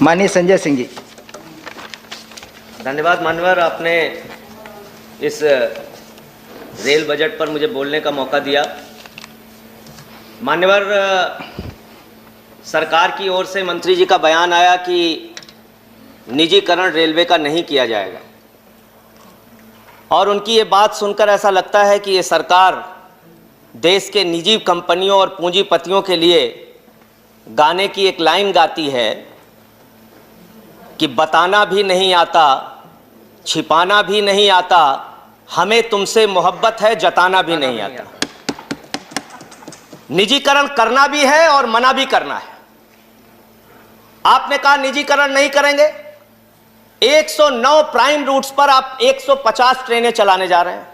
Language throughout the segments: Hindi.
माननीय संजय सिंह जी। धन्यवाद मान्यवर, आपने इस रेल बजट पर मुझे बोलने का मौका दिया। मान्यवर, सरकार की ओर से मंत्री जी का बयान आया कि निजीकरण रेलवे का नहीं किया जाएगा, और उनकी ये बात सुनकर ऐसा लगता है कि ये सरकार देश के निजी कंपनियों और पूंजीपतियों के लिए गाने की एक लाइन गाती है कि बताना भी नहीं आता, छिपाना भी नहीं आता, हमें तुमसे मोहब्बत है, जताना भी नहीं आता। निजीकरण करना भी है और मना भी करना है। आपने कहा निजीकरण नहीं करेंगे। 109 प्राइम रूट्स पर आप 150 ट्रेनें चलाने जा रहे हैं।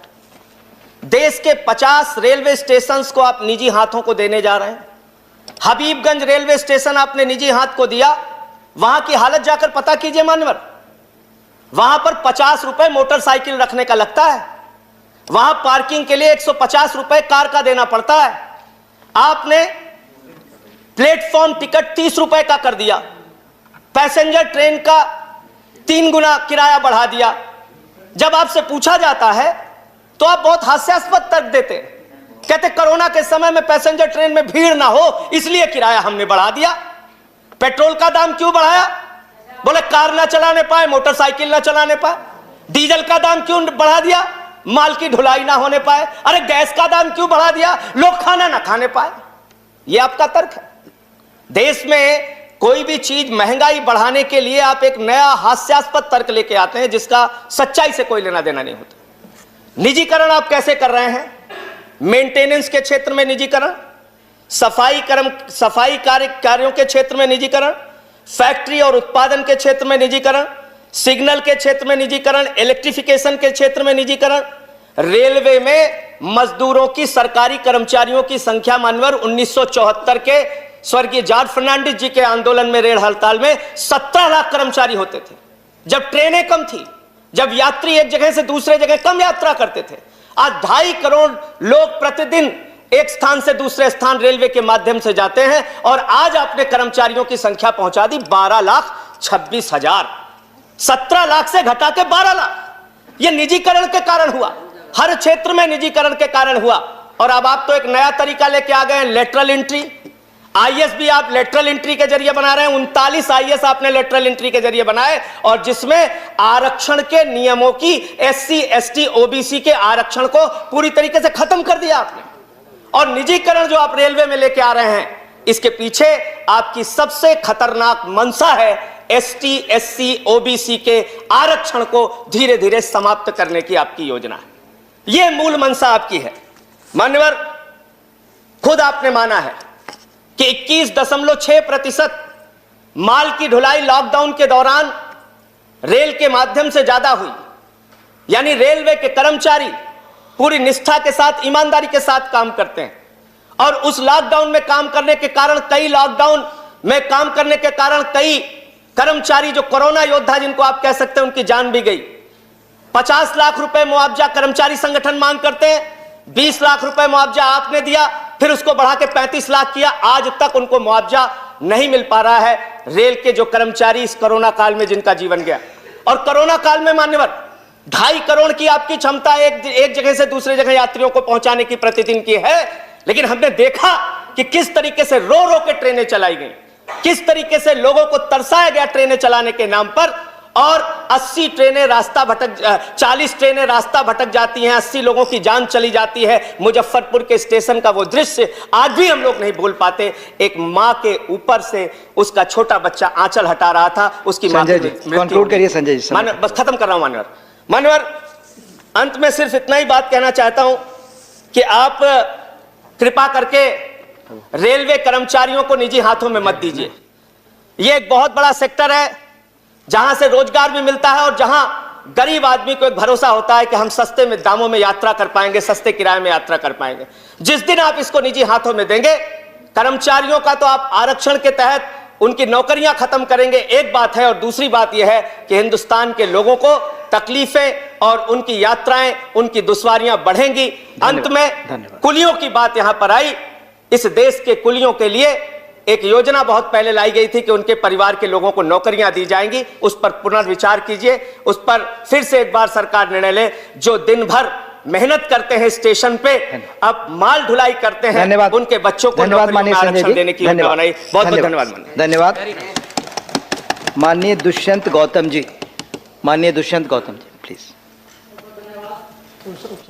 देश के 50 रेलवे स्टेशंस को आप निजी हाथों को देने जा रहे हैं। हबीबगंज रेलवे स्टेशन आपने निजी हाथ को दिया। वहां की हालत जाकर पता कीजिए मान्यवर, वहां पर 50 रुपए मोटरसाइकिल रखने का लगता है। वहां पार्किंग के लिए 150 रुपए कार का देना पड़ता है। आपने प्लेटफॉर्म टिकट 30 रुपए का कर दिया। पैसेंजर ट्रेन का 3 गुना किराया बढ़ा दिया। जब आपसे पूछा जाता है तो आप बहुत हास्यास्पद तर्क देते हैं। कहते कोरोना के समय में पैसेंजर ट्रेन में भीड़ ना हो इसलिए किराया हमने बढ़ा दिया। पेट्रोल का दाम क्यों बढ़ाया? बोले कार ना चलाने पाए, मोटरसाइकिल ना चलाने पाए। डीजल का दाम क्यों बढ़ा दिया? माल की ढुलाई ना होने पाए। अरे गैस का दाम क्यों बढ़ा दिया? लोग खाना ना खाने पाए। यह आपका तर्क है। देश में कोई भी चीज महंगाई बढ़ाने के लिए आप एक नया हास्यास्पद तर्क लेके आते हैं जिसका सच्चाई से कोई लेना देना नहीं होता। निजीकरण आप कैसे कर रहे हैं? मेंटेनेंस के क्षेत्र में निजीकरण, सफाई कार्यों के क्षेत्र में निजीकरण, फैक्ट्री और उत्पादन के क्षेत्र में निजीकरण, सिग्नल के क्षेत्र में निजीकरण, इलेक्ट्रिफिकेशन के क्षेत्र में निजीकरण। रेलवे में मजदूरों की, सरकारी कर्मचारियों की संख्या मानवर 1974 के स्वर्गीय जॉर्ज फर्नांडिस जी के आंदोलन में रेल हड़ताल में 17 लाख कर्मचारी होते थे। जब ट्रेनें कम थी, जब यात्री एक जगह से दूसरे जगह कम यात्रा करते थे। आज 2.5 करोड़ लोग प्रतिदिन एक स्थान से दूसरे स्थान रेलवे के माध्यम से जाते हैं, और आज आपने कर्मचारियों की संख्या पहुंचा दी 12,26,000। 17 लाख से घटा के 12 लाख। यह निजीकरण के कारण हुआ, हर क्षेत्र में निजीकरण के कारण हुआ। और अब आप तो एक नया तरीका लेके आ गए हैं, लेटरल एंट्री। आईएएस भी आप लेटरल एंट्री के जरिए बना रहे हैं। 39 आईएएस आपने लेटरल एंट्री के जरिए बनाए, और जिसमें आरक्षण के नियमों की, एससी, एसटी, ओबीसी के आरक्षण को पूरी तरीके से खत्म कर दिया आपने। और निजीकरण जो आप रेलवे में लेके आ रहे हैं, इसके पीछे आपकी सबसे खतरनाक मंशा है एसटी, एससी, ओबीसी के आरक्षण को धीरे धीरे समाप्त करने की आपकी योजना है। यह मूल मंशा आपकी है। मान्यवर, खुद आपने माना है कि 21.6% माल की ढुलाई लॉकडाउन के दौरान रेल के माध्यम से ज्यादा हुई। यानी रेलवे के कर्मचारी पूरी निष्ठा के साथ, ईमानदारी के साथ काम करते हैं, और उस लॉकडाउन में काम करने के कारण, कई कर्मचारी जो कोरोना योद्धा जिनको आप कह सकते हैं, उनकी जान भी गई। 50 लाख रुपए मुआवजा कर्मचारी संगठन मांग करते हैं। 20 लाख रुपए मुआवजा आपने दिया, फिर उसको बढ़ा के 35 लाख किया। आज तक उनको मुआवजा नहीं मिल पा रहा है। रेल के जो कर्मचारी इस कोरोना काल में जिनका जीवन गया, और कोरोना काल में मान्यवर 2.5 करोड़ की आपकी क्षमता एक जगह से दूसरे जगह यात्रियों को पहुंचाने की प्रतिदिन की है, लेकिन हमने देखा कि किस तरीके से रो रो के ट्रेनें चलाई गई, किस तरीके से लोगों को तरसाया गया ट्रेनें चलाने के नाम पर। और 40 ट्रेनें रास्ता भटक जाती हैं, 80 लोगों की जान चली जाती है। मुजफ्फरपुर के स्टेशन का वो दृश्य आज भी हम लोग नहीं भूल पाते। एक मां के ऊपर से उसका छोटा बच्चा आंचल हटा रहा था, उसकी मां कंक्लूड करिए संजय जी। बस खत्म कर रहा हूं मान्यवर, अंत में सिर्फ इतना ही बात कहना चाहता हूं कि आप कृपा करके रेलवे कर्मचारियों को निजी हाथों में मत दीजिए। यह एक बहुत बड़ा सेक्टर है जहां से रोजगार भी मिलता है, और जहां गरीब आदमी को एक भरोसा होता है कि हम सस्ते में दामों में यात्रा कर पाएंगे, सस्ते किराए में यात्रा कर पाएंगे। जिस दिन आप इसको निजी हाथों में देंगे, कर्मचारियों का तो आप आरक्षण के तहत उनकी नौकरियां खत्म करेंगे, एक बात है। और दूसरी बात यह है कि हिंदुस्तान के लोगों को तकलीफें और उनकी यात्राएं, उनकी दुश्वारियां बढ़ेंगी। अंत में कुलियों की बात यहां पर आई। इस देश के कुलियों के लिए एक योजना बहुत पहले लाई गई थी कि उनके परिवार के लोगों को नौकरियां दी जाएंगी, उस पर पुनर्विचार कीजिए, उस पर फिर से एक बार सरकार निर्णय ले। जो दिन भर मेहनत करते हैं स्टेशन पे, अब माल ढुलाई करते हैं, धन्यवाद। उनके बच्चों को धन्यवाद नौकरियों में माननीय संजय आरक्षण जी। देने की योजना बनाई। बहुत बहुत धन्यवाद। धन्यवाद। माननीय दुष्यंत गौतम जी, माननीय दुष्यंत गौतम जी, प्लीज।